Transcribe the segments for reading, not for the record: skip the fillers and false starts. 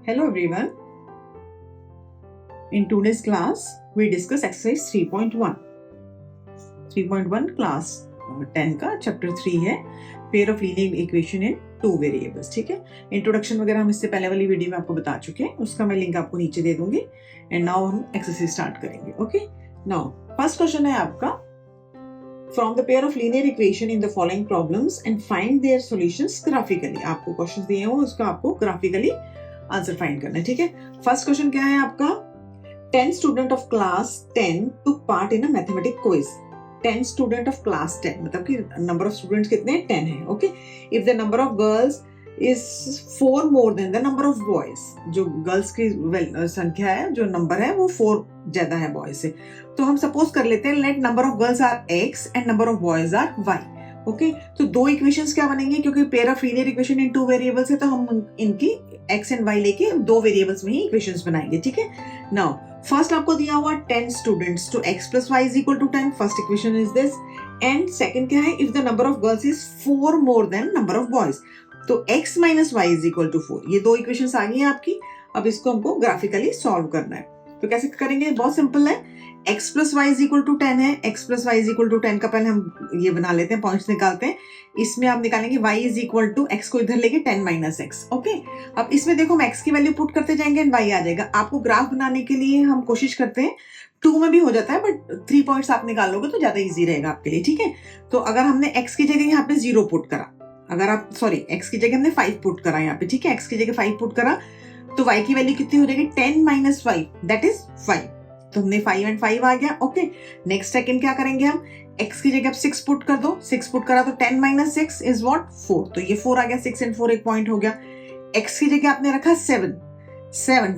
Hello everyone. In today's class, we discuss exercise 3.1. 3.1 class 10 का chapter 3 है pair of linear equation in two variables. ठीक है, introduction वगैरह हम इससे पहले वाली वीडियो में आपको बता चुके हैं, उसका मैं लिंक आपको नीचे दे दूंगी. एंड नाउ हम एक्सरसाइज स्टार्ट करेंगे. ओके, नाउ फर्स्ट क्वेश्चन है आपका, from the pair of linear equation in the following problems and find their solutions graphically. आपको क्वेश्चन दिए हो, उसका आपको ग्राफिकली आंसर फाइंड करना है. ठीक है, फर्स्ट क्वेश्चन क्या है आपका, 10 student of class 10 took part in a mathematic quiz. 10 student of class 10 मतलब कि नंबर ऑफ स्टूडेंट्स कितने 10 है. Okay, if the number of girls is 4 more than the number of boys, जो गर्ल्स की संख्या है, जो नंबर है वो 4 ज्यादा है बॉयज से, तो हम सपोज कर लेते हैं let number of girls are x and number of boys are y. Okay, तो दो इक्वेशंस क्या बनेंगे, क्योंकि pair of linear equation in two variables है, तो हम इनकी x एंड y लेके दो वेरिएबल्स में ही इक्वेशंस बनाएंगे. ठीक है, नाउ फर्स्ट आपको दिया हुआ 10 स्टूडेंट्स तो x plus y is equal to 10. First equation is this. And second क्या है, if the number of girls is 4 more than number of boys, तो x minus y is equal to 4. ये दो equations आ गई हैं आपकी. अब इसको हमको ग्राफिकली सॉल्व करना है. तो कैसे करेंगे, बहुत सिंपल है. x plus y is equal to 10 है, x plus y is equal to 10 का पहले हम ये बना लेते हैं, पॉइंट्स निकालते हैं. इसमें आप निकालेंगे y is equal to x को इधर लेके 10 minus x. ओके, अब इसमें देखो हम x की वैल्यू पुट करते जाएंगे एंड y आ जाएगा. आपको ग्राफ बनाने के लिए हम कोशिश करते हैं 2 में भी हो जाता है, बट 3 पॉइंट्स आप निकालोगे तो ज्यादा इजी रहेगा आपके लिए. ठीक है, तो अगर हमने x की जगह यहाँ पे 0 पुट करा, अगर आप x की जगह हमने 5 पुट करा यहाँ पे, ठीक है, x की जगह 5 पुट करा, तो y की वैल्यू कितनी हो जाएगी, 10 minus 5 दैट इज 5. तो हमने 5 एंड 5 आ गया. ओके, नेक्स्ट सेकंड क्या करेंगे हम, x की जगह 6 पुट कर दो, 6 पुट करा तो 10 minus 6 इज व्हाट 4. तो ये 4 आ गया, 6 एंड 4 एक पॉइंट हो गया. x की जगह आपने रखा 7,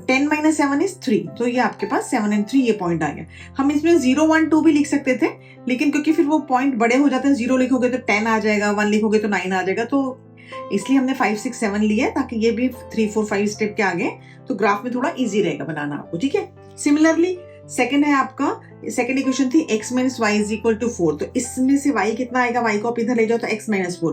10 minus 7 is 3, तो ये आपके पास 7 एंड 3 ये पॉइंट आ गया. हम इसमें 0 1 2 भी लिख सकते थे, लेकिन क्योंकि फिर वो पॉइंट बड़े हो जाते हैं, 0 लिखोगे तो 10 आ जाएगा, 1 लिखोगे तो 9 आ जाएगा, तो इसलिए हमने 5 6 7 लिया ताकि ये भी 3 4 5 स्टेप के आगे, तो ग्राफ में थोड़ा इजी रहेगा बनाना आपको. ठीक है, सिमिलरली सेकंड है आपका, सेकंड इक्वेशन थी x minus y is equal to 4. तो इसमें से y कितना आएगा, y को आप इधर ले जाओ तो x minus 4,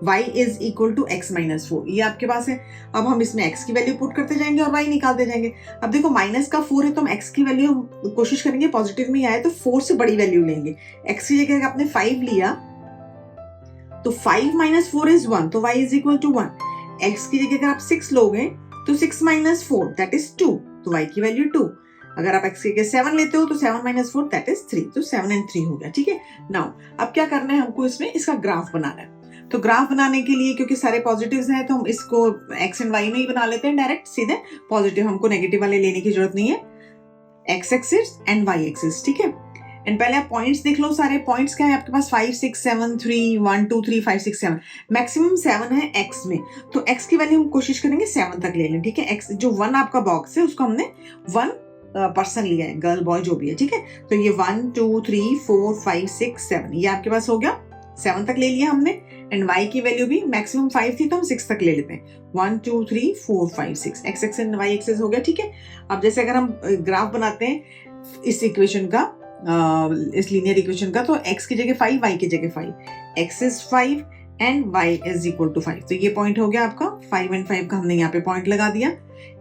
y is equal to x minus 4, ये आपके पास है. अब हम इसमें x की वैल्यू पुट करते जाएंगे और y निकालते जाएंगे. अब देखो माइनस का 4 है, तो हम x की वैल्यू हम कोशिश करेंगे पॉजिटिव में ही आए, तो 4 से बड़ी वैल्यू लेंगे. x की जगह आपने 5 लिया तो 5 minus 4 is 1, तो y is equal to 1. x की जगह अगर आप 6 लोगे तो 6 minus 4 दैट इज 2, तो y की वैल्यू 2. अगर आप x के 7 लेते हो तो 7 minus 4 दैट इज 3, तो 7 एंड 3 हो गया. ठीक है, नाउ अब क्या करना है हमको, इसमें इसका ग्राफ बनाना है. तो ग्राफ बनाने के लिए क्योंकि सारे पॉजिटिव्स हैं, तो हम इसको x एंड y में ही बना लेते हैं डायरेक्ट सीधे. पॉजिटिव हमको नेगेटिव वाले लेने की जरूरत नहीं है, x axis and y axis. ठीक है, एंड पहले आप पॉइंट्स देख लो. सारे पॉइंट्स क्या है आपके पास, 5 6 7 3 1 2 3 5 6 7, मैक्सिमम 7 है x में, तो x की वैल्यू हम कोशिश करेंगे 7 तक ले लें. ठीक है, x जो 1 आपका बॉक्स है उसको हमने 1 पर्सन लिया है, गर्ल बॉय जो भी है. ठीक है, तो ये 1 2 3 4 5 6 7 ये आपके पास हो गया, 7 तक ले लिया हमने. एंड y की वैल्यू भी मैक्सिमम 5 थी, तो हम 6 तक ले लेते हैं. 1 2 3 4 5 6 x axis and y axis हो गया. ठीक है, अब जैसे अगर हम ग्राफ बनाते हैं इस इक्वेशन का, इस लीनियर इक्वेशन का, तो x की जगह 5 y की जगह 5, x is 5 and y is equal to 5. तो ये पॉइंट हो गया आपका, 5 एंड 5 का हमने यहाँ पे पॉइंट लगा दिया.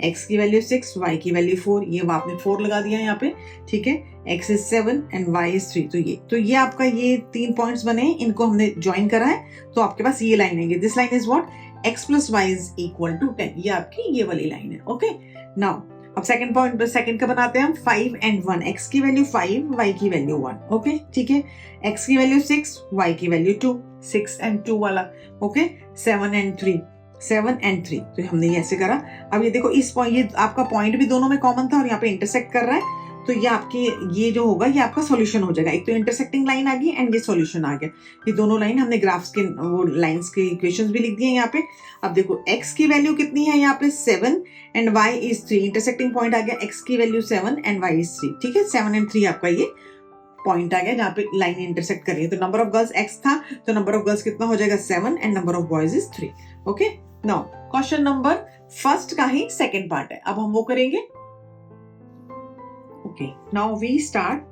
x की वैल्यू 6, y की वैल्यू 4, ये आपने 4 लगा दिया यहाँ पे. ठीक है, x is 7 and y is 3, तो ये आपका ये 3 पॉइंट्स बने, इनको हमने ज्वाइन करा है, तो आपके पास ये लाइन आएंगे. This line is what, x plus y is equal to 10, ये आपकी ये वाली लाइन है. ओके, नाउ अब सेकंड पॉइंट, सेकंड का बनाते हैं हम. 5 एंड 1, x की वैल्यू 5, y की वैल्यू 1. ओके, ठीक है, x की वैल्यू 6, y की वैल्यू 2, 6 एंड 2 वाला. ओके, 7 एंड 3, 7 एंड 3, तो हमने ये ऐसे करा. अब ये देखो इस पॉइंट, ये आपका पॉइंट भी दोनों में कॉमन था और यहाँ पे इंटरसेक्ट कर रहा है, तो ये आपकी ये जो होगा ये आपका सॉल्यूशन हो जाएगा. एक तो इंटरसेक्टिंग लाइन आ गई एंड ये सॉल्यूशन आ गया. ये दोनों लाइन हमने ग्राफ्स के वो लाइंस के इक्वेशंस भी लिख दिए यहाँ पे. अब देखो x की वैल्यू कितनी है यहाँ पे 7 and y is 3, intersecting point आ गया, x की वैल्यू 7 एंड y इज 3. ठीक है, 7 एंड 3 आपका ये पॉइंट आ गया जहाँ पे लाइन इंटरसेक्ट कर रही है. तो नंबर ऑफ गर्ल्स x था, तो नंबर ऑफ गर्ल्स कितना हो जाएगा 7 and number of boys is 3. Okay, now question number first का ही सेकंड पार्ट है, अब हम वो करेंगे. Okay, now we start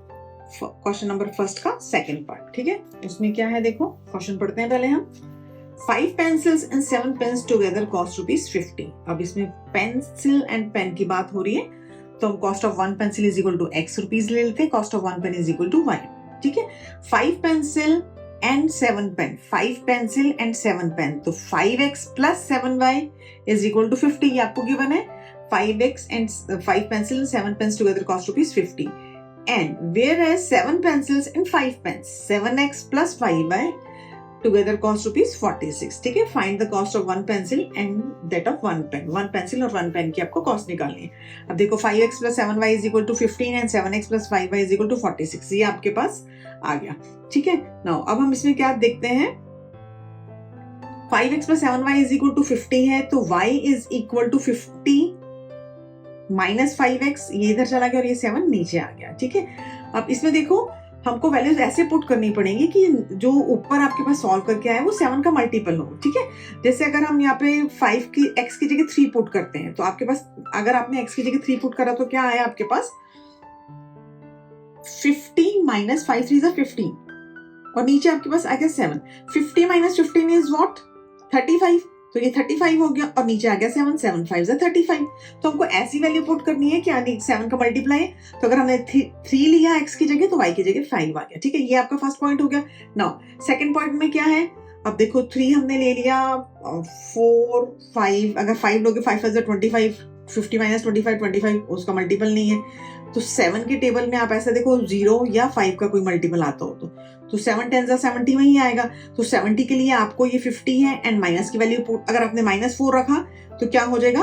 question number first का सेकंड पार्ट. ठीक है, उसमें क्या है देखो, क्वेश्चन पढ़ते हैं पहले हम. 5 pencils and 7 pens together cost ₹50. अब इसमें पेंसिल एंड पेन की बात हो रही है, तो हम cost of 1 pencil is equal to x rupees ले लेते हैं, cost of 1 pen is equal to y. ठीक है, 5 pencil and 7 pen, 5 pencil and 7 pen, तो 5x plus 7y is equal to 50. ये आपको गिवन है. 5x and 5 pencils and 7 pens together cost ₹50. And whereas 7 pencils and 5 pens, 7x plus 5y together cost ₹46. ठीक है, find the cost of 1 pencil and that of 1 pen. 1 pencil और 1 pen की आपको cost निकालनी है. अब देखो 5x plus 7y is equal to 15 and 7x plus 5y is equal to 46. ये आपके पास आ गया. ठीक है, नाउ अब हम इसमें क्या देखते हैं. 5x plus 7y is equal to 50 है, तो y is equal to 50 minus 5x, ये इधर चला गया और ये 7 नीचे आ गया. ठीक है, अब इसमें देखो हमको वैल्यूज ऐसे पुट करनी पड़ेगी कि जो ऊपर आपके पास सॉल्व करके आया वो 7 का मल्टीपल हो. ठीक है, जैसे अगर हम यहाँ पे 5 की x की जगह 3 पुट करते हैं, तो आपके पास अगर आपने x की जगह 3 पुट करा तो क्या आया आपके पास 50 माइनस 5 3 is 15 और नीचे आपके पास आ गया 7. 50 माइनस 15 इज व्हाट 35, तो ये 35 हो गया और नीचे आ गया 7, 7 5 is 35. तो हमको ऐसी वैल्यू पुट करनी है कि यानी 7 का मल्टीप्लाई है, तो अगर हमने 3 लिया x की जगह तो y की जगह 5 आ गया. ठीक है, ये आपका फर्स्ट पॉइंट हो गया. नाउ सेकंड पॉइंट में क्या है, अब देखो 3 हमने ले लिया, 4 5, अगर 5 लोगे 5 is 25, 50 माइनस 25 उसका मल्टीपल नहीं है. तो 7 के टेबल में आप ऐसा देखो 0 या 5 का कोई मल्टीपल आता हो तो 7 10 70 में ही आएगा. तो 70 के लिए आपको ये 50 है एंड माइनस की वैल्यू अगर आपने -4 रखा तो क्या हो जाएगा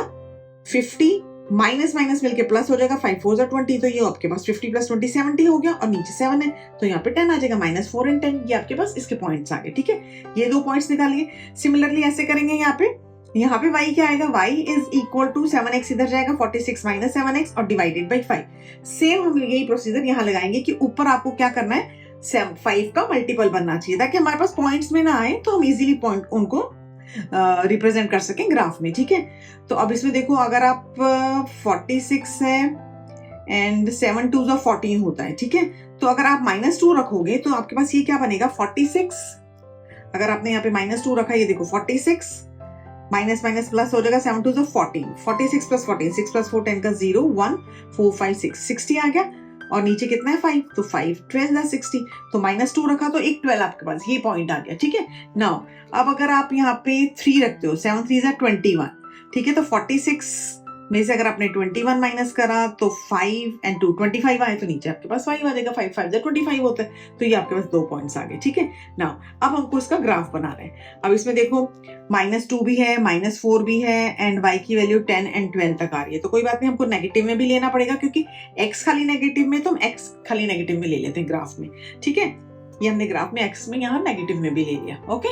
50 माइनस माइनस मिलके प्लस हो जाएगा, 5 4 20, तो ये आपके पास 50 प्लस 20 70 हो गया और नीचे 7 है तो यहाँ पे 10 आ जाएगा, -4 and 10. ये आपके पास इसके पॉइंट्स आ गए. ठीक है, ये 2 पॉइंट्स निकालिए. सिमिलरली ऐसे करेंगे यहाँ पे y क्या आएगा, y is equal to 7x इधर जाएगा, 46 माइनस 7x और डिवाइडेड बाई 5. सेम हम यही प्रोसीजर यहाँ लगाएंगे कि ऊपर आपको क्या करना है 5 का मल्टीपल बनना चाहिए ताकि हमारे पास पॉइंट्स में ना आए, तो हम इजीली पॉइंट उनको रिप्रेजेंट कर सकें ग्राफ में. ठीक है, तो अब इसमें देखो अगर आप 46 है एंड 7 2 14 होता है. ठीक है, तो अगर आप -2 रखोगे तो आपके पास ये क्या बनेगा 46. अगर आपने यहाँ पे -2 रखा, ये देखो 46 माइनस माइनस प्लस हो जाएगा, 7 2 14, 46 प्लस 14, 6 प्लस 4 10 का 0 1 4 5 6 60 आ गया और नीचे कितना है 5, तो 5 12 60, तो -2 रखा तो एक 12 आपके पास, ये पॉइंट आ गया. ठीक है, नाउ अब अगर आप यहाँ पे 3 रखते हो, 7 3 21. ठीक है, तो 46 में से अगर आपने 21 माइनस करा तो 5 and 2 25 आए तो नीचे आपके पास 5 आ जाएगा, 5 5 25 होता है, तो ये आपके पास 2 पॉइंट्स आ गए. ठीक है, नाउ अब हमको इसका ग्राफ बना रहे हैं. अब इसमें देखो -2 भी है, -4 भी है एंड y की वैल्यू 10 and 12 तक आ रही है, तो कोई बात नहीं, हमको नेगेटिव में भी लेना पड़ेगा क्योंकि x खाली नेगेटिव में, तो हम x खाली नेगेटिव में ले लेते हैं ग्राफ में. ठीक है, ये हमने ग्राफ में x में यहाँ नेगेटिव में भी ले लिया. ओके,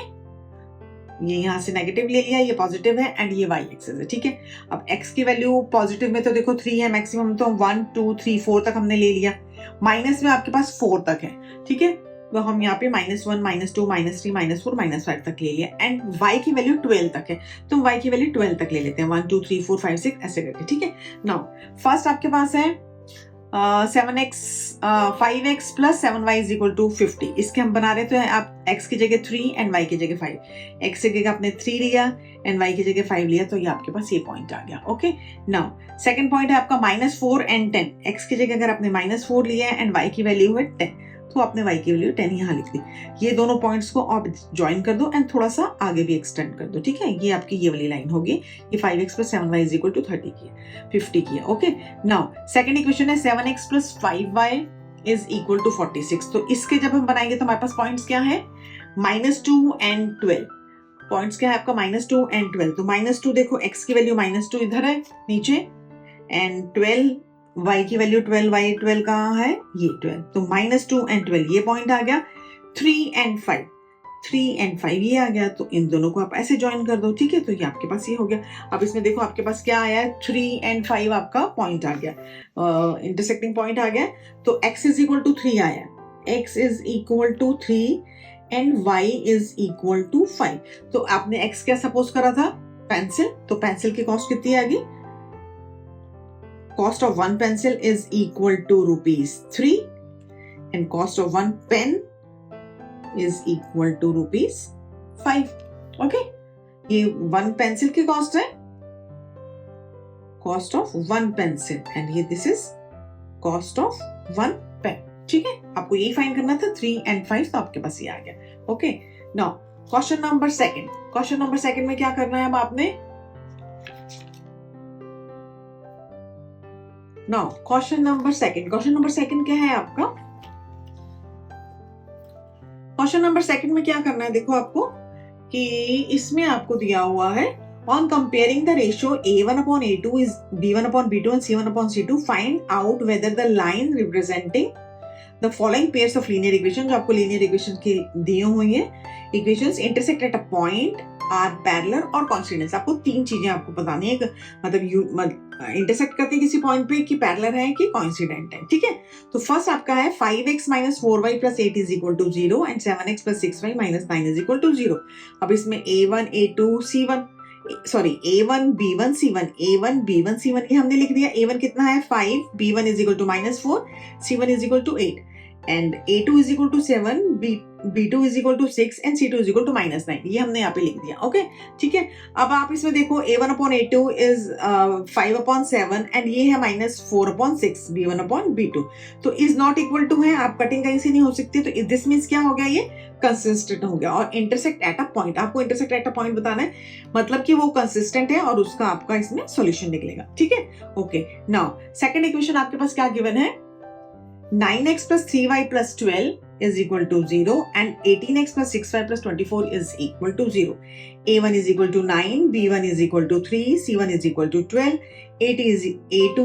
ये यहाँ से नेगेटिव ले लिया, ये पॉजिटिव है एंड ये y एक्सिस है. ठीक है, अब x की वैल्यू पॉजिटिव में तो देखो 3 है मैक्सिमम, तो 1 2 3 4 तक हमने ले लिया. माइनस में आपके पास 4 तक है. ठीक है, तो हम यहाँ पे -1 -2 -3 -4 -5 तक ले लिया एंड y की वैल्यू 12 तक है, तो हम y की वैल्यू 12 तक ले लेते हैं, 1 2 3 4 5 6 ऐसे करके. ठीक है, नाउ फर्स्ट आपके पास है 5x plus 7y is equal to 50. इसके हम बना रहे थे, आप x की जगह 3 एंड y की जगह 5. x की जगह आपने 3 लिया एंड y की जगह 5 लिया, तो ये आपके पास ये पॉइंट आ गया. ओके, नाउ सेकंड पॉइंट है आपका -4 एंड 10. x की जगह अगर आपने -4 लिया है एंड y की वैल्यू है 10, तो आपने y की वैल्यू 10 यहाँ लिख दी. ये दोनों पॉइंट्स को आप ज्वाइन कर दो एंड थोड़ा सा आगे भी एक्सटेंड कर दो. ठीक है, ये आपकी ये वाली लाइन होगी, ये 5x plus 7y is equal to 30 की है, 50 की है. ओके, नाउ सेकंड इक्वेशन है 7x plus 5y is equal to 46. तो इसके जब हम बनाएंगे तो हमारे पास पॉइंट्स क्या है -2 एंड 12. पॉइंट्स क्या है आपका -2 एंड 12. तो -2 देखो x की वैल्यू -2 इधर है नीचे एंड 12 y की वैल्यू 12, y 12 कहाँ है ये 12, तो -2 एंड 12 ये पॉइंट आ गया. 3 एंड 5 ये आ गया, तो इन दोनों को आप ऐसे ज्वाइन कर दो. ठीक है, तो ये आपके पास ये हो गया. अब इसमें देखो आपके पास क्या आया है 3 एंड 5 आपका पॉइंट आ गया, इंटरसेक्टिंग पॉइंट आ गया. तो x इज इक्वल टू 3 आया, x is equal to 3 and y is equal to 5. तो आपने x क्या सपोज करा था पेंसिल, तो पेंसिल की कॉस्ट कितनी आ गई, cost of 1 pencil is equal to ₹3 and cost of 1 pen is equal to ₹5. Okay, ये 1 पेंसिल की कॉस्ट है, कॉस्ट ऑफ 1 पेंसिल, एंड ये this is cost of 1 pen. ठीक है, आपको यही फाइंड करना था 3 and 5, तो आपके पास ये आ गया। Okay, now question number second, question number second में क्या करना है अब आपने, नाउ क्वेश्चन नंबर सेकंड क्या है आपका, क्वेश्चन नंबर सेकंड में क्या करना है, देखो आपको कि इसमें आपको दिया हुआ है on comparing the ratio a1/a2 is b1/b2 and c1/c2 find out whether the line representing the following pairs of linear equations, जो आपको linear equations की दी हुई है, equations intersect at a point are parallel और coincident। आपको तीन चीजें आपको बतानी है, मतलब इंटरसेक्ट करती है किसी पॉइंट पे कि पैरेलल है कि कोइंसिडेंट है। ठीक है, तो फर्स्ट आपका है 5x - 4y + 8 = 0 and 7x + 6y - 9 = 0। अब इसमें a1 a2 c1 sorry a1 b1 c1 a1 b1 c1 ये हमने लिख दिया। a1 कितना है 5, b1 = -4, c1 = 8 and a2 = 7, b2 = 6 and c2 = -9, ये हमने यहाँ पे लिख दिया। ओके, ठीक है, अब आप इसमें देखो a1/a2 इज 5/7 एंड ये है -4/6 b1/b2, तो इज नॉट इक्वल टू है, आप कटिंग कहीं से नहीं हो सकती, तो दिस मीन्स क्या हो गया, ये कंसिस्टेंट हो गया। और इंटरसेक्ट एट अ पॉइंट, आपको इंटरसेक्ट एट अ पॉइंट बताना है, मतलब कि वो कंसिस्टेंट है और उसका आपका इसमें सॉल्यूशन निकलेगा। ठीक है, ओके, नाउ सेकंड इक्वेशन आपके पास क्या गिवन है, 9x + 3y + 12 = 0 and 18x + 6y + 24 = 0। a1 = 9, b1 = 3, c1 = 12, a2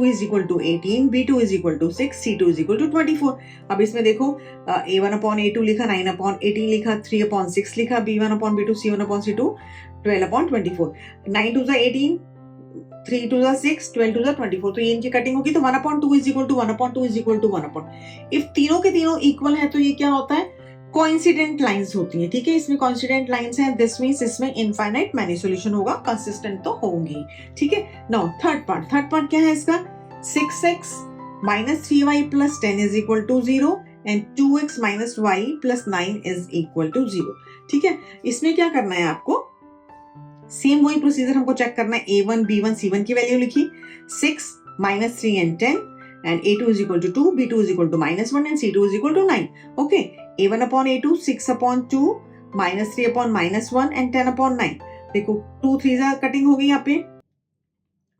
= 18, b2 = 6, c2 = 24। अब इसमें देखो a1/a2 लिखा, 9/18 लिखा, 3/6 लिखा, b1/b2, c1/c2, 12/24, 9 2 18, 3 2 6, 12 2 24, तो ये इनकी कटिंग होगी, तो 1/2 = 1/2 = 1/, इफ तीनों के तीनों इक्वल है तो ये क्या होता है, कोइंसिडेंट लाइंस होती है। ठीक है, इसमें कोइंसिडेंट लाइंस हैं, दिस मींस इसमें इनफाइनाइट मैनी सॉल्यूशन होगा, कंसिस्टेंट तो होंगी। ठीक है, नाउ थर्ड पार्ट क्या है इसका, 6x - 3y + 10 = 0 and 2x - y + 9 = 0। ठीक है, इसमें क्या करना है आपको, सेम वही प्रोसीजर हमको चेक करना है, a1 b1 c1 की वैल्यू लिखी, 6 - 3 and 10 and a2 = 2, b2 = -1 and c2 = 9। Okay, a1/a2 6/2 -3/-1 and 10/9। देखो 2 3 कटिंग हो गई यहाँ पे,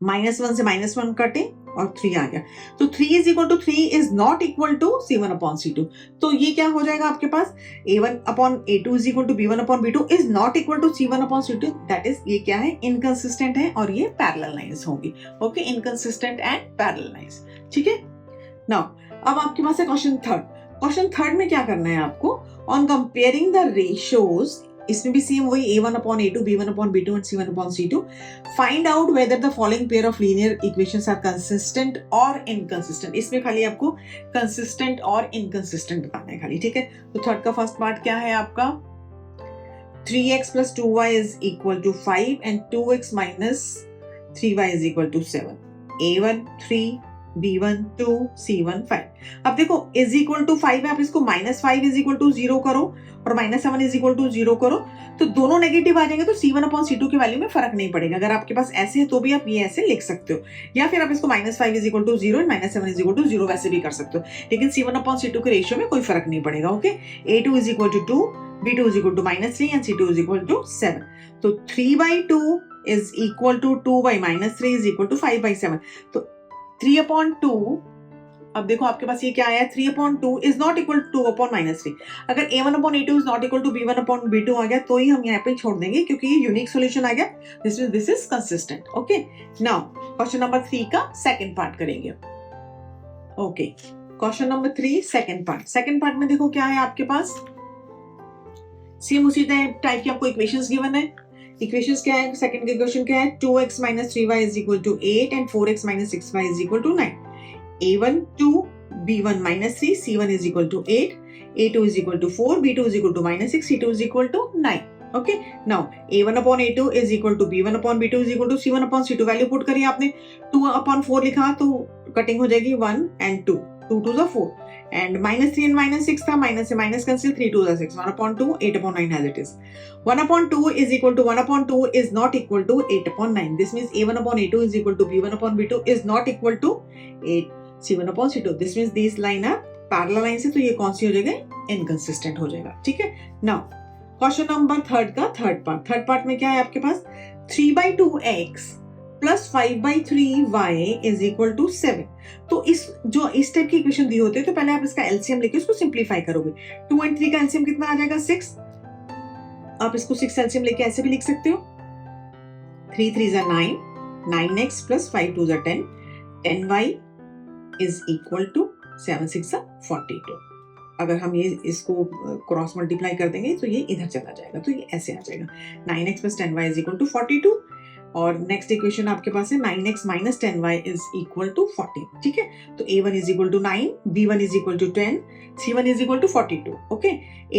-1 से -1 कटिंग और 3 आ गया, तो 3 = 3 is not equal to c1/c2, तो ये क्या हो जाएगा आपके पास, a1/a2 = b1/b2 is not equal to c1/c2, that is ये क्या है, इनकंसिस्टेंट है और ये पैरेलल लाइंस होंगी। Okay, inconsistent and parallel lines. ठीक है, नाउ अब आपके पास है क्वेश्चन थर्ड में क्या करना है आपको, ऑन कंपेयरिंग द रेशियोज, इसमें भी सेम वही a1/a2, b1/b2 and c1/c2, find out whether the following pair of linear equations are consistent or inconsistent। इसमें खाली आपको consistent और inconsistent बताना है खाली। ठीक है, तो थर्ड का फर्स्ट पार्ट क्या है आपका, 3x + 2y = 5 and 2x - 3y = 7, a1 3, b1 2, c1 5। अब देखो इज इक्वल टू 5 है, आप इसको -5 = 0 करो और -7 = 0 करो, तो दोनों नेगेटिव आ जाएंगे, तो c1/c2 की वैल्यू में फर्क नहीं पड़ेगा। अगर आपके पास ऐसे है तो भी आप ये ऐसे लिख सकते हो, या फिर आप इसको -5 = 0 एंड -7 = 0 वैसे भी कर सकते हो, लेकिन c1/c2 के रेशियो में कोई फर्क नहीं पड़ेगा। Okay, a2 = 2, b2 = -3 and c2 = 7, तो 3/2 इज इक्वल टू 2/-3 = 5/7, तो 3/2, अब देखो आपके पास ये क्या आया, 3/2 इज नॉट इक्वल टू 2/-3। अगर a1/a2 is not equal to b1/b2 आ गया तो ही हम यहाँ पे छोड़ देंगे, क्योंकि ये यूनिक सॉल्यूशन आ गया, this is consistent. Okay, now question number 3 का सेकंड पार्ट करेंगे। Okay, question number 3 second part में देखो क्या है आपके पास, सेम उसी टाइप की आपको इक्वेशंस गिवन है। इक्वेशंस क्या है, सेकंड इक्वेशन क्या है, 2x - 3y = 8 and 4x - 6y = 9, a1 2, b1 -3, c1 = 8, a2 = 4, b2 = -6, c2 = 9। Okay, now a1/a2 is equal to b1/b2 is equal to c1/c2, value put करिए आपने, 2/4 लिखा तो कटिंग हो जाएगी 1 and 2, 2 2 4, एंड -3 and -6 था, माइनस से minus cancel, 3 2 6, 1/2, 8/9 as it is. 1/2 is equal to 1/2 is not equal to 8/9. This means A1/A2 is equal to B1/B2 is not equal to C1/C2. This means these line are parallel line से, तो ये कौन सी हो जाएगा, inconsistent हो जाएगा. ठीक है. नाउ क्वेश्चन नंबर थर्ड का थर्ड पार्ट में क्या है आपके पास, 3/2x plus 5/3y is equal to 7. तो इस टाइप की इक्वेशन दी होती है तो पहले आप इसका एलसीएम लेके उसको सिंप्लीफाई करोगे. 2 और 3 का एलसीएम कितना आ जाएगा, 6. आप इसको 6 एलसीएम लेके ऐसे भी लिख सकते हो, 3 3 is 9, 9x plus 5 2 is 10, 10y is equal to 7 6 42. अगर हम ये इसको क्रॉस मल्टीप्लाई कर देंगे तो ये इधर चला जाएगा, तो ये ऐसे आ जाएगा, 9x plus 10y is equal to 42. और नेक्स्ट इक्वेशन आपके पास है 9x minus 10y is equal to 14. ठीक है. तो a1 is equal to 9, b1 is equal to 10, c1 is equal to 42. Okay.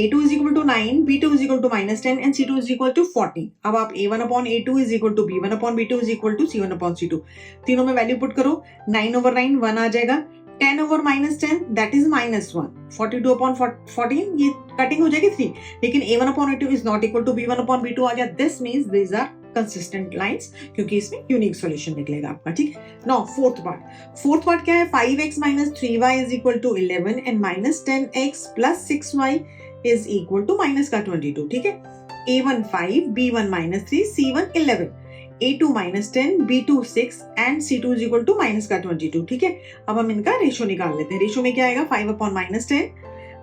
a2 is equal to 9, b2 is equal to minus 10 and c2 is equal to 14. अब आप a1/a2 is equal to b1/b2 is equal to c1/c2 तीनों में value put करो. 9/9 1 आ जाएगा, 10 over -10 that is -1, 42/14 ये cutting हो जाएगी 3. लेकिन a1/a2 is not equal to b1/b2 आ गया. This means these are consistent lines क्योंकि इसमें यूनिक सॉल्यूशन निकलेगा आपका. ठीक है. नाउ फोर्थ पार्ट क्या है, 5x minus 3y is equal to 11 and minus 10x plus 6y is equal to minus का 22. ठीक है. a1 5, b1 -3, c1 11, a2 -10, b2 6 and c2 is equal to minus का 22. ठीक है. अब हम इनका रेशो निकाल लेते हैं. रेशो में क्या आएगा, 5/-10,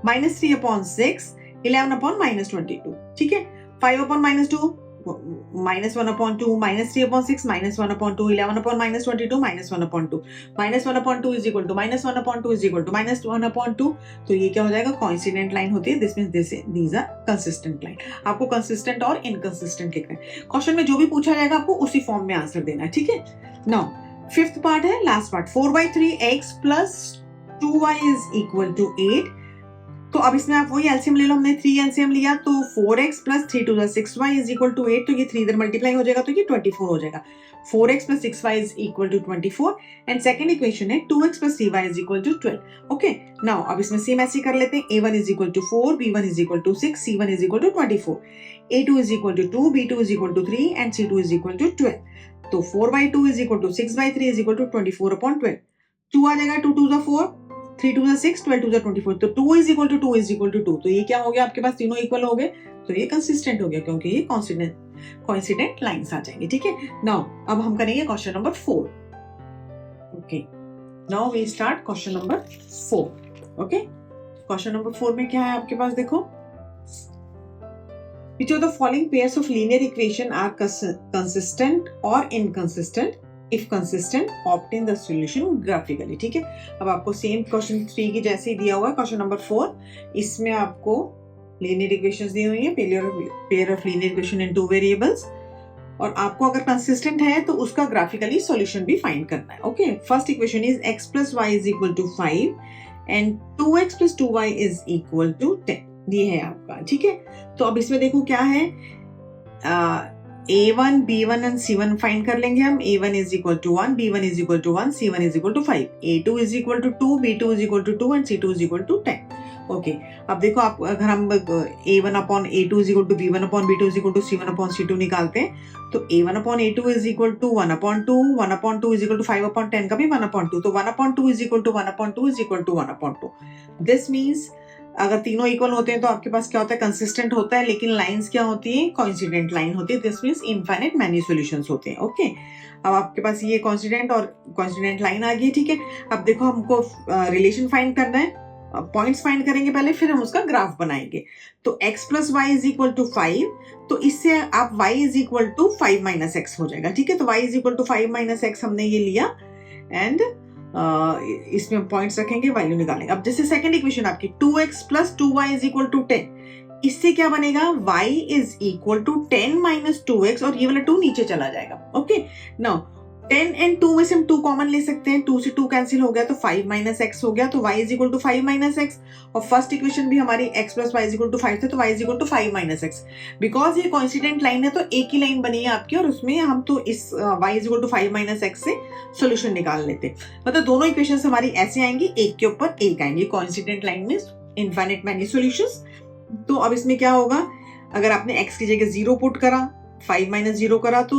-3/6, 11/-22. ठीक है. 5/-2, -1/2, -3/6, -1/2, 11/-22, -1/2, -1/2 is equal to -1/2 is equal to -1/2. तो ये क्या हो जाएगा, कोइंसिडेंट लाइन होती है. This means these are consistent line. आपको कंसिस्टेंट और इनकंसिस्टेंट लिखना है. क्वेश्चन में जो भी पूछा जाएगा आपको उसी फॉर्म में आंसर देना है. ठीक है. नाउ फिफ्थ पार्ट है, last part, 4/3x plus 2y is equal to 8. तो अब इसमें आप वही एलसीएम ले लो, हमने 3 एलसीएम लिया तो 4x plus 3 2 6y is equal to 8. तो ये 3 इधर मल्टीप्लाई हो जाएगा तो ये 24 हो जाएगा. 4x plus 6y is equal to 24 and second equation है 2x plus 3y is equal to 12. Okay. Now अब इसमें सेम ऐसे कर लेते हैं. a1 is equal to 4, b1 is equal to 6, c1 is equal to 24, a2 is equal to 2, b2 is equal to 3 and c2 is equal to 12. तो 4/2 is equal to 6/3 is equal to 24/12. 2 आ जाएगा, 2 2 4, 3 2 6, 12 2 24. तो 2 is equal to 2 is equal to 2. तो ये क्या हो गया, आपके पास तीनों इक्वल हो गए. तो ये कंसिस्टेंट हो गया क्योंकि ये कोइंसिडेंट लाइंस आ जाएंगे. ठीक है. नाउ अब हम करेंगे question number 4. Okay. Now we start question number 4. Okay. Question number 4 में क्या है आपके पास, देखो, which of the following pairs of linear equation are consistent or inconsistent? If consistent, obtain the solution graphically. ठीक है. अब आपको सेम क्वेश्चन 3 की जैसे ही दिया हुआ है क्वेश्चन नंबर 4. इसमें आपको लीनियर इक्वेशंस दी हुई है, pair of linear equation in 2 variables, और आपको अगर कंसिस्टेंट है तो उसका ग्राफिकली सॉल्यूशन भी फाइंड करना है. Okay. First equation is x plus y is equal to 5 and 2x plus 2y is equal to 10. ये है आपका. ठीक है. तो अब इसमें देखो क्या है, a1, b1 and c1 find कर लेंगे हम. a1 is equal to 1, b1 is equal to 1, c1 is equal to 5, a2 is equal to 2, b2 is equal to 2 and c2 is equal to 10. Okay. अब देखो, आप अगर हम a1/a2 is equal to b1/b2 is equal to c1/c2 निकालते हैं तो a1/a2 is equal to 1/2, 1/2 is equal to 5/10 का भी 1/2. तो 1/2 is equal to 1/2 is equal to 1/2. This means अगर तीनों इक्वल होते हैं तो आपके पास क्या होता है, कंसिस्टेंट होता है. लेकिन लाइंस क्या होती है, कोइंसिडेंट लाइन होती है. This means infinite many solutions होते हैं. ओके. अब आपके पास ये कोइंसिडेंट और कोइंसिडेंट लाइन आ गई. ठीक है. अब देखो, हमको रिलेशन फाइंड करना है. पॉइंट्स फाइंड करेंगे पहले, फिर हम उसका ग्राफ बनाएंगे. तो x plus y is equal to 5, तो इससे आप y is equal to 5 minus x हो जाएगा. ठीक है. तो y is equal to 5 minus x हमने ये लिया एंड इसमें पॉइंट्स रखेंगे, वैल्यू निकालेंगे. अब जैसे सेकंड इक्वेशन आपकी 2x plus 2y is equal to 10, इससे क्या बनेगा, y is equal to 10 minus 2x और ये वाला 2 नीचे चला जाएगा. ओके. नाउ 10 एंड 2 में से हम 2 कॉमन ले सकते हैं, 2 से 2 कैंसिल हो गया तो 5 माइनस एक्स हो गया, तो y is equal to 5 minus x. और फर्स्ट इक्वेशन भी हमारी x plus y is equal to 5 थे, तो y is equal to 5 minus x. Because ये कोइंसिडेंट लाइन है तो एक ही लाइन बनी है आपकी, और उसमें हम तो इस y is equal to 5 minus x से सोल्यूशन निकाल लेते। मतलब दोनों इक्वेशन हमारी ऐसे आएंगी, एक के ऊपर एक आएंगी। कोइंसिडेंट लाइन में इनफाइनाइट मैनी सॉल्यूशंस। तो अब इसमें क्या होगा, अगर आपने x की जगह 0 पुट करा, 5 माइनस 0 करा तो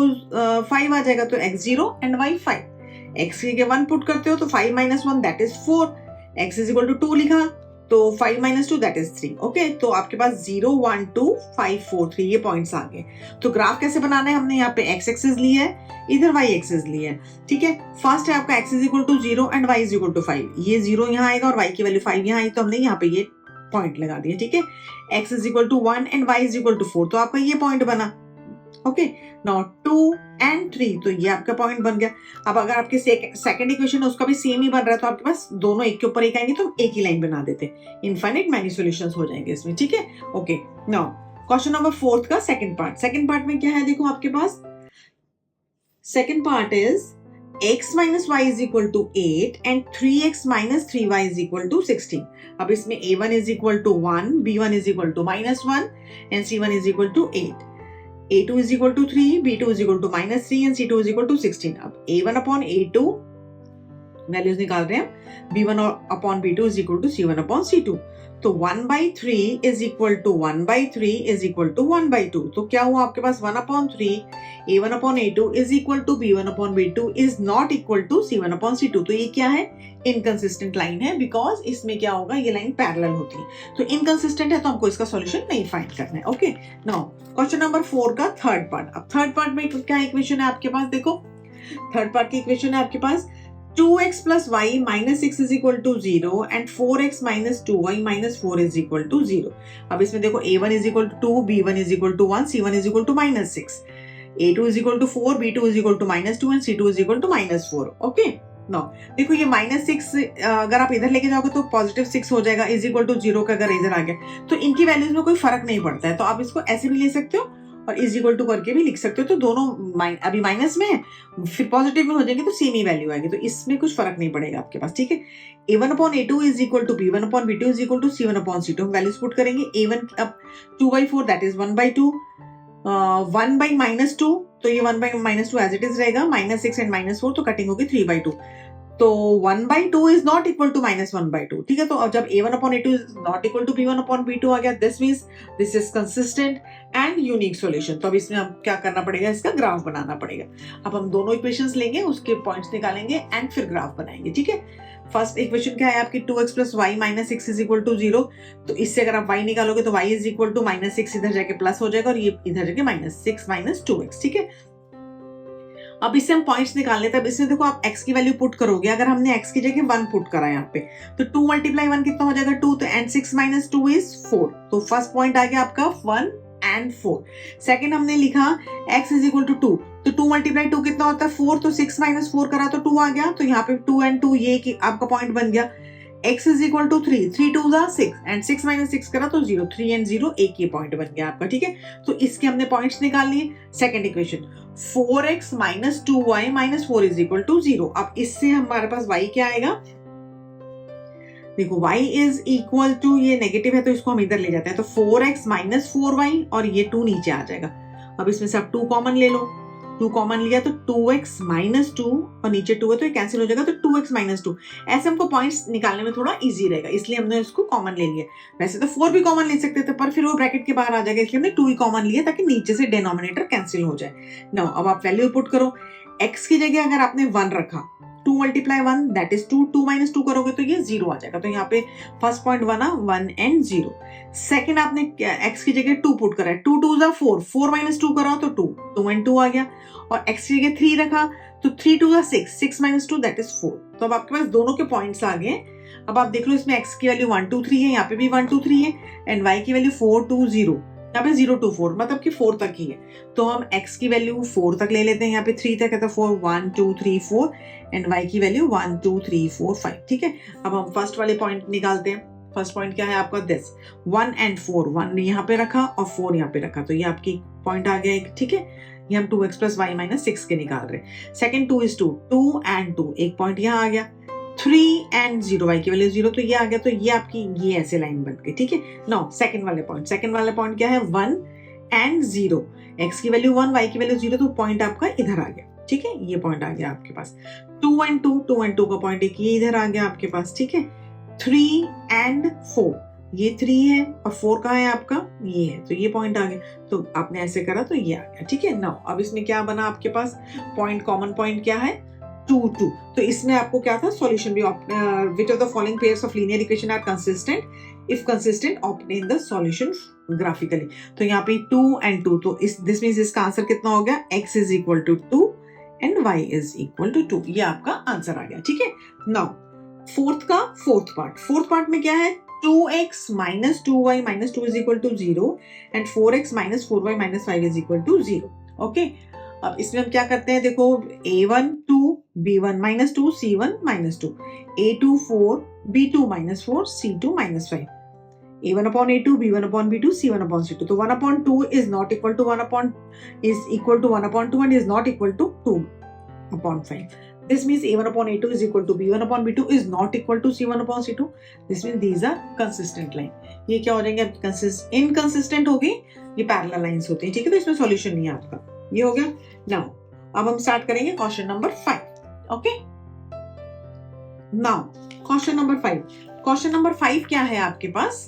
5 आ जाएगा, तो x 0 एंड y 5। x की जगह 1 पुट करते हो तो 5 minus 1 that is 4, x is equal to 2 लिखा तो 5 माइनस 2 दैट इज 3। ओके, तो आपके पास 0 1 2 5 4 3 ये पॉइंट्स आ गए। तो ग्राफ कैसे बनाना है, हमने यहाँ पे x एक्सिस लिया है, इधर y एक्सिस लिया है। ठीक है, फर्स्ट है आपका x is equal to 0 and y is equal to 5। ये 0 यहाँ आएगा और y की वैल्यू 5 यहाँ आई, तो हमने यहाँ पे ये पॉइंट लगा दिया। ठीक है, x is equal to 1 and y is equal to 4, तो आपका ये पॉइंट बना। ओके, नाउ 2 एंड 3, तो ये आपका पॉइंट बन गया। अब अगर आपके सेकंड इक्वेशन है उसका भी सेम ही बन रहा है, तो आपके पास दोनों एक के ऊपर एक आएंगे, तो हम एक ही लाइन बना देते, इनफाइनाइट मैनी सॉल्यूशंस हो जाएंगे इसमें। ठीक है, ओके। नाउ क्वेश्चन नंबर 4 का सेकंड पार्ट। सेकंड पार्ट में क्या है, देखो आपके पास second part is x minus y is equal to 8 and 3x minus 3y is equal to 16. अब इसमें a1 is equal to 1, b1 is equal to minus 1 and c1 is equal to 8. a2 is equal to 3, b2 is equal to minus 3 and c2 is equal to 16. अब a1 upon a2 values निकाल रहे हैं, b1 upon b2 is equal to c1 upon c2. तो 1 by 3 is equal to 1 by 3 is equal to 1 by 2. तो क्या हुआ आपके पास 1 upon 3 a1 upon a2 is equal to b1 upon b2 is not equal to c1 upon c2. तो ये क्या है, inconsistent line है, बिकॉज इसमें क्या होगा, ये लाइन पैरेलल होती है, तो इनकंसिस्टेंट है, तो हमको इसका सॉल्यूशन नहीं फाइंड करना है। ओके, नाउ क्वेश्चन नंबर 4 का थर्ड पार्ट। अब थर्ड पार्ट में क्या इक्वेशन है आपके पास, देखो थर्ड पार्ट की इक्वेशन है आपके पास 2x plus y minus 6 is equal to 0 and 4x minus 2y minus 4 is equal to 0. अब इसमें देखो a1 is equal to 2, b1 is equal to 1, c1 is equal to minus 6, a2 is equal to 4, b2 is equal to minus 2 and c2 is equal to minus 4. Okay, no देखो ये minus 6 अगर आप इधर लेके जाओगे तो positive 6 हो जाएगा, इज इक्वल टू 0 का अगर इधर आ गया तो इनकी वैल्यूज में कोई फर्क नहीं पड़ता है, तो आप इसको ऐसे भी ले सकते हो और इज इक्वल टू करके भी लिख सकते हो। तो दोनों अभी माइनस में है, फिर पॉजिटिव में हो जाएंगे तो सेम ही वैल्यू आएगी, तो इसमें कुछ फर्क नहीं पड़ेगा आपके पास। ठीक है, a1 upon a2 is equal to b1 upon b2 is equal to c1 upon c2। हम वैल्यूज पुट करेंगे, a1 अब 2 by 4 that is 1 by 2, 1 by minus 2, तो ये 1 by minus 2 as it is रहेगा, minus 6 and minus 4 तो cutting होगी 3 by 2, तो 1 by 2 is not equal to minus 1 by 2। ठीक है, तो अब जब a1 upon a2 is not equal to b1 upon b2 आ गया, this means this is consistent and unique solution। तो अब इसमें हम क्या करना पड़ेगा, इसका ग्राफ बनाना पड़ेगा। अब हम दोनों इक्वेशंस लेंगे, उसके पॉइंट्स निकालेंगे एंड फिर ग्राफ बनाएंगे। ठीक है, फर्स्ट इक्वेशन क्या है आपकी 2x plus y minus 6 is equal to 0। तो इससे अगर आप y निकालोगे तो y is equal to minus 6 इधर जाके प्लस हो जाएगा और ये इधर जाके minus 6 minus 2x। ठीक है, अब इससे हम पॉइंट्स निकाल लेते हैं। अब इसमें देखो आप x की वैल्यू पुट करोगे, अगर हमने x की जगह 1 पुट करा यहाँ पे तो 2 मल्टीप्लाई 1 कितना हो जाएगा 2, तो एंड 6 माइनस 2 इज 4। तो फर्स्ट पॉइंट आ गया आपका 1 एंड 4। सेकंड हमने लिखा x इज इक्वल टू 2, तो 2 मल्टीप्लाई 2 कितना होता है 4, तो 6 माइनस 4 करा तो 2 आ गया, तो यहाँ पे 2 एंड 2 ये आपका पॉइंट बन गया। x is equal to 3, 3 2 6 and 6 minus 6 करा तो 0, 3 एंड 0 एक ही पॉइंट बन गया आपका। ठीक है, तो इसके हमने पॉइंट्स निकाल लिए। Second equation 4x minus 2y minus 4 is equal to 0। अब इससे हमारे पास y क्या आएगा, देखो y इज इक्वल टू, ये नेगेटिव है तो इसको हम इधर ले जाते हैं, तो 4x माइनस 4y और ये 2 नीचे आ जाएगा। अब इसमें से आप 2 कॉमन ले लो, 2 कॉमन लिया तो 2x माइनस 2 और नीचे 2 है तो ये कैंसिल हो जाएगा, तो 2x माइनस 2। ऐसे हमको पॉइंट्स निकालने में थोड़ा इजी रहेगा, इसलिए हमने इसको कॉमन ले लिया। वैसे तो 4 भी कॉमन ले सकते थे पर फिर वो ब्रैकेट के बाहर आ जाएगा, इसलिए हमने 2 ही कॉमन लिया ताकि नीचे से डिनोमिनेटर कैंसिल हो जाए। नाउ अब आप वैल्यू पुट करो, x की जगह अगर आपने 1 रखा, 2 मल्टीप्लाई 1 दैट इज 2, 2 माइनस 2 करोगे तो ये 0 आ जाएगा, तो यहाँ पे फर्स्ट पॉइंट बना 1 एंड 0। सेकंड आपने x की जगह 2 पुट करा है, 2 2 जा 4, 4 माइनस 2 करा तो 2, 2 एंड 2 आ गया, और x की जगह 3 रखा तो 3 2 जा 6, 6 माइनस 2 दैट इज 4। तो अब आपके पास दोनों के पॉइंट्स आ गए। अब आप देख लो इसमें x की वैल्यू 1 2 3 है, यहाँ पे भी 1 2 3 है, एंड y की वैल्यू 4 2 0, यहाँ पे 0 2 4 मतलब कि 4 तक ही है, तो हम x की वैल्यू 4 तक ले लेते हैं, यहाँ पे 3 तक है तो 4 1 2 3 4 एंड y की वैल्यू 1 2 3 4 5। ठीक है, अब हम फर्स्ट वाले पॉइंट निकालते हैं। फर्स्ट पॉइंट क्या है आपका, दिस 1 एंड 4, 1 यहाँ पे रखा और 4 यहाँ पे रखा, तो ये आपकी पॉइंट आ गया एक। ठीक है, ये हम 2x प्लस वाई माइनस 6 के निकाल रहे हैं। सेकंड 2 is 2, 2 and 2, एक पॉइंट यहाँ आ गया। 3 and 0, वाई की वैल्यू 0, तो ये आ गया, तो ये आपकी ये ऐसे लाइन बन गई, ठीक है। नाउ सेकंड वाले पॉइंट क्या है, 1 and 0, x की वैल्यू 1, y की वैल्यू 0, तो पॉइंट आपका इधर आ गया, ठीक है, ये पॉइंट आ गया आपके पास। 2 and 2 का पॉइंट एक ये इधर आ गया आपके पास, ठीक है। 3 and 4, ये 3 है और 4 कहाँ है आपका, ये है, तो ये पॉइंट आ गया, तो आपने ऐसे करा तो ये आ गया, ठीक है। नाउ अब इसमें क्या बना आपके पास, पॉइंट, कॉमन पॉइंट क्या है, 2, 2, तो इसमें आपको क्या था, सॉल्यूशन भी, which of the following pairs of linear equation are consistent, if consistent obtain the solution graphically, तो यहाँ पे 2 and 2, तो this means इसका आंसर कितना हो गया, x is equal to 2 and y is equal to 2, ये आपका आंसर आ गया, ठीक है। नाउ फोर्थ पार्ट में क्या है, 2x minus 2y minus 2 is equal to 0 and 4x minus 4y minus 5 is equal to 0, okay. अब इसमें हम क्या करते हैं, देखो a1 2, b1 minus 2, c1 minus 2, a2 4, b2 minus 4, c2 minus 5, a1 upon a2, b1 upon b2, c1 upon c2, तो 1 upon 2 is not equal to 1 upon 2 and is not equal to 2 upon 5. This means a1 upon a2 is equal to b1 upon b2 is not equal to c1 upon c2. This means these are consistent line. ये क्या हो जाएंगे आपके, inconsistent होगी, ये parallel lines होते हैं, ठीक है, तो इसमें solution नहीं है आपका, ये हो गया। Now अब हम start करेंगे question number 5, okay? Now question number 5 क्या है आपके पास,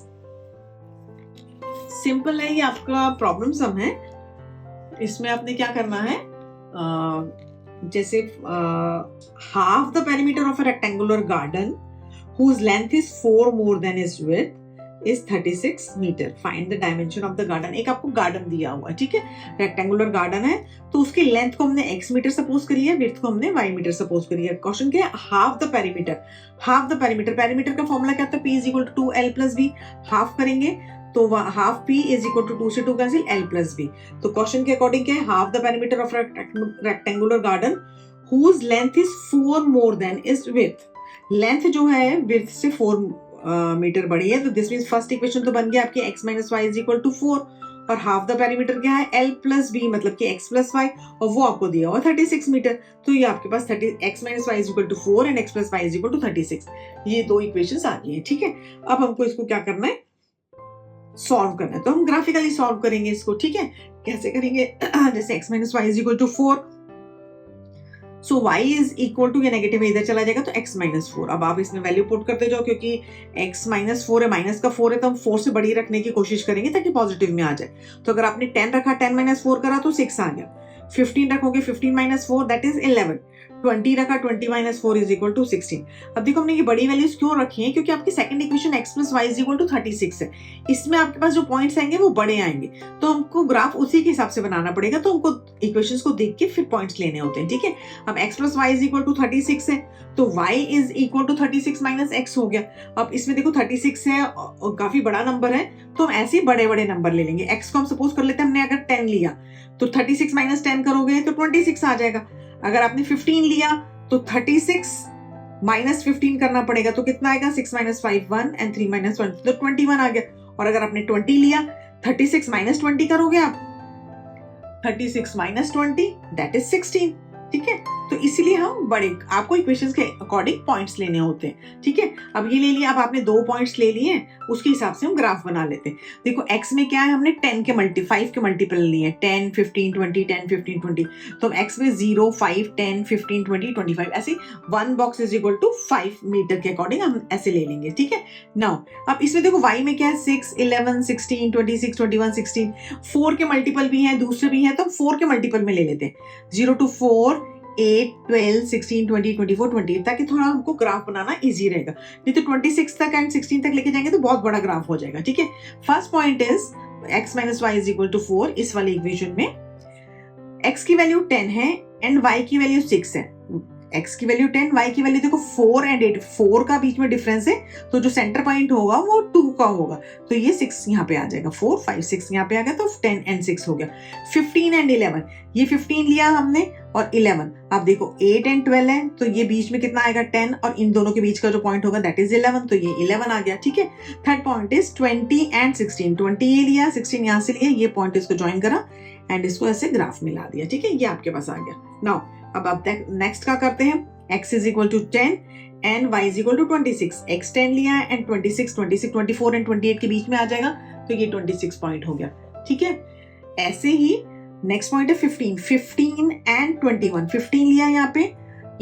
सिंपल है, ये आपका प्रॉब्लम सम है। इसमें आपने क्या करना है, जैसे half the perimeter of a rectangular garden whose length is 4 more than its width is 36 meter. Find the dimension of the garden. एक आपको गार्डन दिया हुआ है, ठीक है, रेक्टेंगुलर गार्डन है, तो उसकी लेंथ को हमने x मीटर सपोज करी है, विड्थ को हमने y मीटर सपोज करी है। क्वेश्चन क्या है, हाफ द पेरीमीटर, पेरीमीटर का फॉर्मूला क्या था, p is equal to 2l plus b, half करेंगे तो half p is equal to 2 से 2 कैंसिल, l plus b, तो क्वेश्चन के अकॉर्डिंग क्या है, half the perimeter of rectangular garden whose length is 4 more than its width, length जो है width से 4 मीटर बड़ी है, तो दिस मींस फर्स्ट इक्वेशन तो बन गया आपकी x minus y is equal to 4, और हाफ द पेरीमीटर क्या है, l plus b, मतलब कि x plus y, और वो आपको दिया हुआ 36 मीटर, तो ये आपके पास x minus y is equal to 4 and x plus y is equal to 36, ये दो इक्वेशंस आ गई हैं, ठीक है। अब हमको इसको क्या करना है, सॉल्व करना है, तो हम ग्राफिकली सॉल्व करेंगे इसको, ठीक है। कैसे करेंगे, जैसे x minus y is equal to 4, so y is equal to, ये नेगेटिव इधर चला जाएगा तो x minus 4, अब आप इसमें वैल्यू पुट करते जाओ, क्योंकि x minus 4 है, माइनस का 4 है, तो हम 4 से बड़ी रखने की कोशिश करेंगे ताकि पॉजिटिव में आ जाए। तो अगर आपने 10 रखा, 10 minus 4 करा तो 6 आ गया, 15 रखोगे, 15 minus 4 दैट इज 11, 20 रखा, 20 minus 4 is equal to 16। अब देखो हमने ये बड़ी वैल्यूज क्यों रखी हैं, क्योंकि आपकी second equation x plus y is equal to 36 है, इसमें आपके पास जो पॉइंट्स आएंगे वो बड़े आएंगे, तो हमको ग्राफ उसी के हिसाब से बनाना पड़ेगा, तो हमको इक्वेशंस को देख के फिर पॉइंट्स लेने होते हैं, ठीक है। अब x plus y is equal to 36 है, तो y is equal to 36 minus x हो गया। अब इसमें देखो 36 है और काफी बड़ा नंबर है, तो हम ऐसे बड़े बड़े नंबर ले लेंगे। x को हम सपोज कर लेते हैं, हमने अगर 10 लिया तो 36 minus 10 करोगे तो 26 आ जाएगा। अगर आपने 15 लिया तो 36 minus 15 करना पड़ेगा, तो कितना आएगा, 6 minus 5 1 and 3 minus 1, तो 21 आ गया। और अगर आपने 20 लिया, 36 minus 20 करोगे आप, 36 minus 20 that is 16, ठीक है। तो इसीलिए हम बड़े, आपको इक्वेशंस के अकॉर्डिंग पॉइंट्स लेने होते हैं, ठीक है। अब ये ले लिया, अब आपने 2 पॉइंट्स ले लिए, उसके हिसाब से हम ग्राफ बना लेते हैं। देखो x में क्या है, हमने 5 के मल्टीपल लिए, 10 15 20 10 15 20, तो x में 0 5 10 15 20 25, ऐसे 1 box is equal to 5 metre के अकॉर्डिंग हम ऐसे ले लेंगे, ठीक है। नाउ अब इसमें देखो y में क्या है, 6 11 16 26 21 16, 4 के मल्टीपल भी हैं, दूसरे भी हैं, तो 4 के मल्टीपल में ले लेते हैं, 0 to 4 8 12 16 20 24 28, ताकि थोड़ा हमको ग्राफ बनाना इजी रहेगा, नहीं तो 26 तक एंड 16 तक लेके जाएंगे तो बहुत बड़ा ग्राफ हो जाएगा, ठीक है। First point is x minus y is equal to 4, इस वाली इक्वेशन में x की वैल्यू 10 है एंड y की वैल्यू 6 है, x की वैल्यू 10, y की वैल्यू देखो 4 एंड 8, 4 का बीच में डिफरेंस है, तो जो सेंटर पॉइंट होगा वो 2 का होगा, तो ये 6 यहाँ पे आ जाएगा, 4 5 6 यहाँ पे आ गया, तो 10 एंड 6 हो गया। 15 एंड 11, ये 15 लिया हमने और 11, आप देखो 8 एंड 12 है, तो ये बीच में कितना आएगा 10, और इन दोनों के बीच का जो पॉइंट होगा दैट इज 11, तो ये 11 आ गया, ठीक है। थर्ड पॉइंट इज 20 एंड 16, 20 ये लिया, 16 यहाँ से लिया, ये पॉइंट इसको ज्वाइन करा एंड इसको ऐसे ग्राफ में ला दिया, ठीक है, ये आपके पास आ गया। नाउ अब आप नेक्स्ट क्या करते हैं, x is equal to 10 and y is equal to 26, x 10 लिया है एंड 26 24 एंड 28 के बीच में आ जाएगा, तो ये 26 पॉइंट हो गया, ठीक है। ऐसे ही नेक्स्ट पॉइंट है 15 एंड 21, 15 लिया यहाँ पे,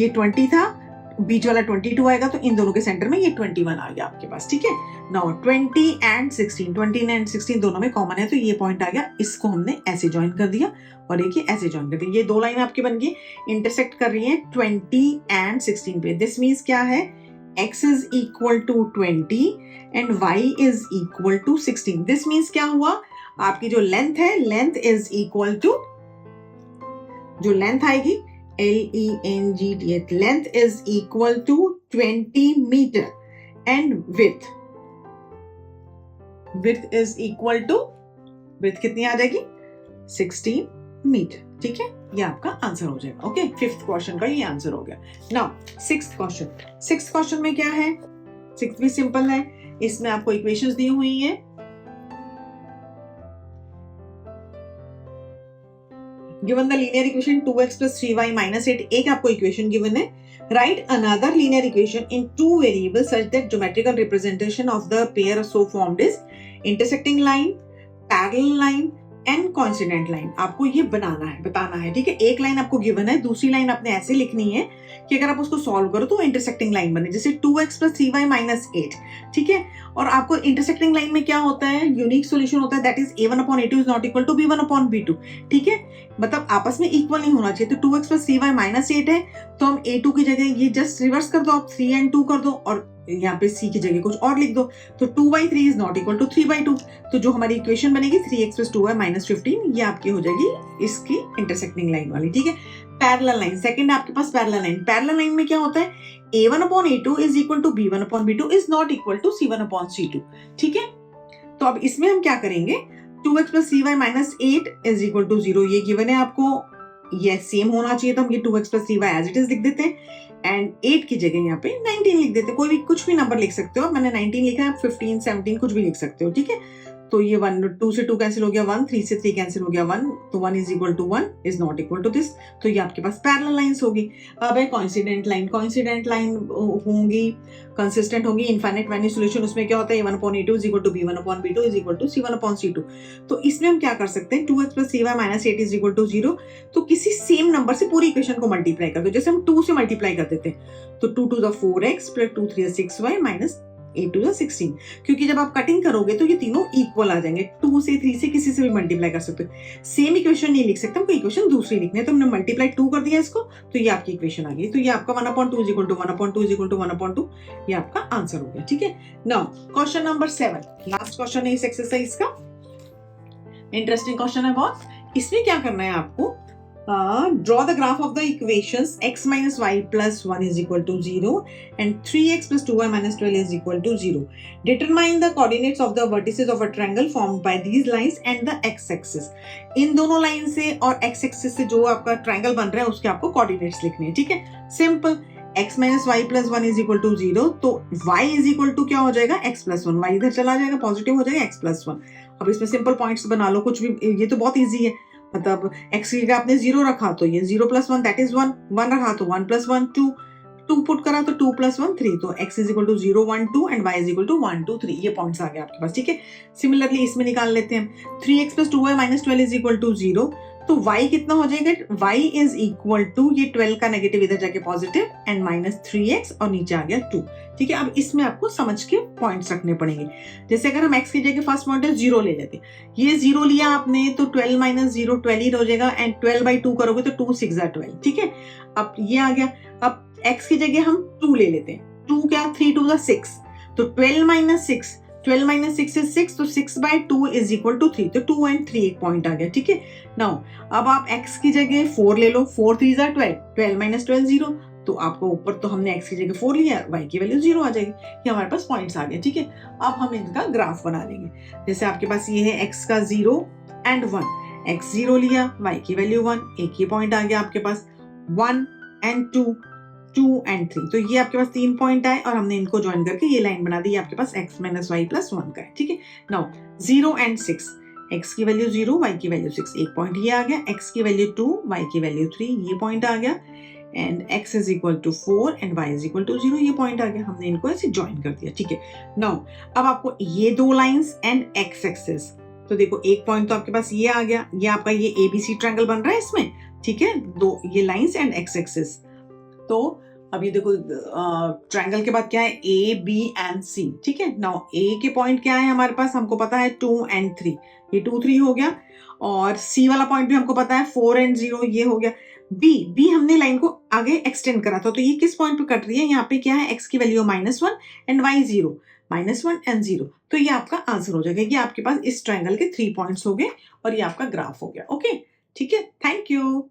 ये 20 था, बीच वाला 22 आएगा, तो इन दोनों के सेंटर में ये 21 आ गया आपके पास, ठीक है। नाउ 20 एंड 16 दोनों में कॉमन है, तो ये पॉइंट आ गया, इसको हमने ऐसे ज्वाइन कर दिया और एक ये ऐसे ज्वाइन कर दिया, ये दो लाइन आपकी बन गई, इंटरसेक्ट कर रही है 20 एंड 16 पे। दिस मीन्स क्या है, x is equal to 20 and y is equal to 16। This means क्या हुआ, आपकी जो लेंथ है, लेंथ इज इक्वल टू, जो लेंथ आएगी LENGTH, length is equal to 20 metre and width is equal to, width कितनी आ जाएगी 16 मीटर, ठीक है, ये आपका आंसर हो जाएगा। ओके, फिफ्थ क्वेश्चन का ये आंसर हो गया। नाउ सिक्स्थ क्वेश्चन में क्या है, सिक्स्थ भी सिंपल है, इसमें आपको इक्वेशंस दी हुई हैं। Given the linear equation 2x plus 3y minus 8, एक आपको इक्वेशन गिवन है। Write another linear equation in two variables such that geometrical representation of the pair so formed is intersecting line, parallel line and coincident line. आपको ये बताना है, ठीक है। एक लाइन आपको गिवन है, दूसरी लाइन आपने ऐसे लिखनी है कि अगर आप उसको सॉल्व करो तो इंटरसेक्टिंग लाइन बने, जैसे 2x प्लस 3y माइनस 8, ठीक है। और आपको इंटरसेक्टिंग लाइन में क्या होता है, यूनिक सॉल्यूशन होता है, that is a1/a2 is not equal to b1/b2, ठीक है, मतलब आपस में इक्वल नहीं होना चाहिए। तो 2x प्लस 3y माइनस 8 है, तो हम a2 की जगह ये जस्ट रिवर्स कर दो, आप 3 and 2 कर दो और यहाँ पे c की जगह कुछ और लिख दो, तो 2/3 इज नॉट इक्वल टू 3/2। तो जो हमारी इक्वेशन बनेगी 3x प्लस 2y माइनस 15, ये आपकी हो जाएगी इसकी इंटरसेक्टिंग लाइन वाली, ठीक है। पैरेलल लाइन, सेकंड आपके पास पैरेलल लाइन में क्या होता है, a1/a2 is equal to b1/b2 is not equal to c1/c2, ठीक है। तो अब इसमें हम क्या करेंगे, 2x plus 3y minus 8 is equal to 0, ये गिवन है आपको, ये सेम होना चाहिए, तो हम ये 2x plus 3y as it is लिख देते हैं एंड 8 की जगह यहाँ पे 19 लिख देते हैं, कोई भी कुछ भी नंबर लिख सकते हो, मैंने 19 लिखा है, 15 17 कुछ भी लिख सकते हो, ठीक है। तो ये 1 2 से 2 कैंसिल हो गया 1, 3 से 3 कैंसिल हो गया 1, तो 1 is equal to 1 is not equal to this, तो ये आपके पास पैरेलल लाइंस होगी। अब है कॉन्सिडेंट लाइन होंगी, कंसिस्टेंट होगी, इनफाइनाइट वैल्यू सॉल्यूशन, उसमें क्या होता है, a1/a2 is equal to b1/b2 is equal to c1/c2। तो इसमें हम क्या कर सकते हैं, 2x plus 3y minus 8 is equal to 0, तो किसी सेम नंबर से पूरी इक्वेशन को मल्टीप्लाई कर दो, जैसे हम 2 से मल्टीप्लाई कर देते हैं, तो 2 to the 4x plus 2 3 6y minus 8 to the 16, क्योंकि जब आप कटिंग करोगे तो ये तीनों इक्वल आ जाएंगे, 2 से 3 से किसी से भी मल्टीप्लाई कर सकते हो। सेम इक्वेशन नहीं लिख सकते, हमको इक्वेशन दूसरी लिखनी है, तो हमने मल्टीप्लाई 2 कर दिया इसको, तो ये आपकी इक्वेशन आ गई, तो ये आपका 1/2 is equal to 1/2 is equal to 1/2, ये आपका आंसर हो गया, ठीक है। Now question number 7, last question है इस एक्सरसाइज का, इंटरेस्टिंग क्वेश्चन है बहुत। इसमें क्या करना है आपको, draw the graph of the equations x minus y plus 1 is equal to 0 and 3x plus 2y minus 12 is equal to 0. Determine the coordinates of the vertices of a triangle formed by these lines and the x-axis. इन दोनों line से और x-axis से जो आपका triangle बन रहा है उसके आपको कोऑर्डिनेट्स लिखने हैं, ठीक है। Simple, x minus y plus 1 is equal to 0, तो y is equal to क्या हो जाएगा, x plus 1, y इधर चला जाएगा, पॉजिटिव हो जाएगा x plus 1। अब इसमें सिंपल पॉइंट्स बना लो कुछ भी, ये तो बहुत ईजी है, मतलब x की जगह आपने 0 रखा तो ये 0 plus 1 दैट इज 1, 1 रखा तो 1 plus 1 2, 2 पुट करा तो 2 plus 1 3, तो x is equal to 0 1 2 and y is equal to 1 2 3, ये पॉइंट्स आ गए आपके पास, ठीक है। सिमिलरली इसमें निकाल लेते हैं, 3x plus 2y minus 12 is equal to 0, तो y कितना हो जाएगा, y इज इक्वल टू, ये 12 का नेगेटिव इधर जाके पॉजिटिव एंड माइनस 3x और नीचे आ गया 2, ठीक है। अब इसमें आपको समझ के पॉइंट्स रखने पड़ेंगे, जैसे अगर हम x की जगह फर्स्ट पॉइंट है 0 ले लेते, ये 0 लिया आपने तो 12 माइनस 0 12 ही हो जाएगा एंड 12/2 करोगे तो 2 6 12, ठीक है। अब ये आ गया, अब x की जगह हम 2 ले लेते हैं, 2 क्या, 3 2 6, तो 12 माइनस 6 is 6, तो 6/2 इज इक्वल टू 3, तो 2 and 3 एक पॉइंट आ गया, ठीक है। नाउ अब आप x की जगह 4 ले लो, 4 3 12, 12 माइनस 12 0, तो आपको ऊपर तो हमने x की जगह 4 लिया, y की वैल्यू 0 आ जाएगी, ये हमारे पास पॉइंट्स आ गए, ठीक है। अब हम इनका ग्राफ बना लेंगे, जैसे आपके पास ये है x का 0 and 1, x 0 लिया, y की वैल्यू 1, एक ही पॉइंट आ गया आपके पास, 1 and 2 and 3, तो ये आपके पास 3 पॉइंट आए और हमने इनको ज्वाइन करके ये लाइन बना दी, आपके पास x minus y plus 1 का है, ठीक है। नाउ 0 and 6, x की वैल्यू 0, y की वैल्यू 6, एक पॉइंट ये आ गया, x की वैल्यू 2, y की वैल्यू 3, ये पॉइंट आ गया, and x is equal to 4 and y is equal to 0, ये पॉइंट आ गया। हमने इनको ऐसे ज्वाइन कर दिया, ठीक है। नाउ अब आपको ये दो लाइंस एंड x एक्सिस, तो देखो एक पॉइंट तो आपके पास ये आ गया, ये आपका ये ABC ट्रायंगल बन रहा है इसमें, ठीक है, दो ये लाइंस एंड x एक्सिस। तो अब ये देखो ट्रायंगल के बाद क्या है, A B एंड C, ठीक है। नाउ A के पॉइंट क्या है हमारे पास, हमको पता है 2 एंड 3, ये 2 3 हो गया, और C वाला पॉइंट भी हमको पता है 4 एंड 0, ये हो गया। B हमने लाइन को आगे एक्सटेंड करा था, तो ये किस पॉइंट पे कट रही है, यहाँ पे क्या है, x की वैल्यू -1 एंड y 0, -1 एंड 0, तो ये आपका आंसर हो जाएगा। ये आपके पास इस ट्रायंगल के 3 पॉइंट्स हो गए और ये आपका ग्राफ हो गया। ओके, ठीक है, थैंक यू।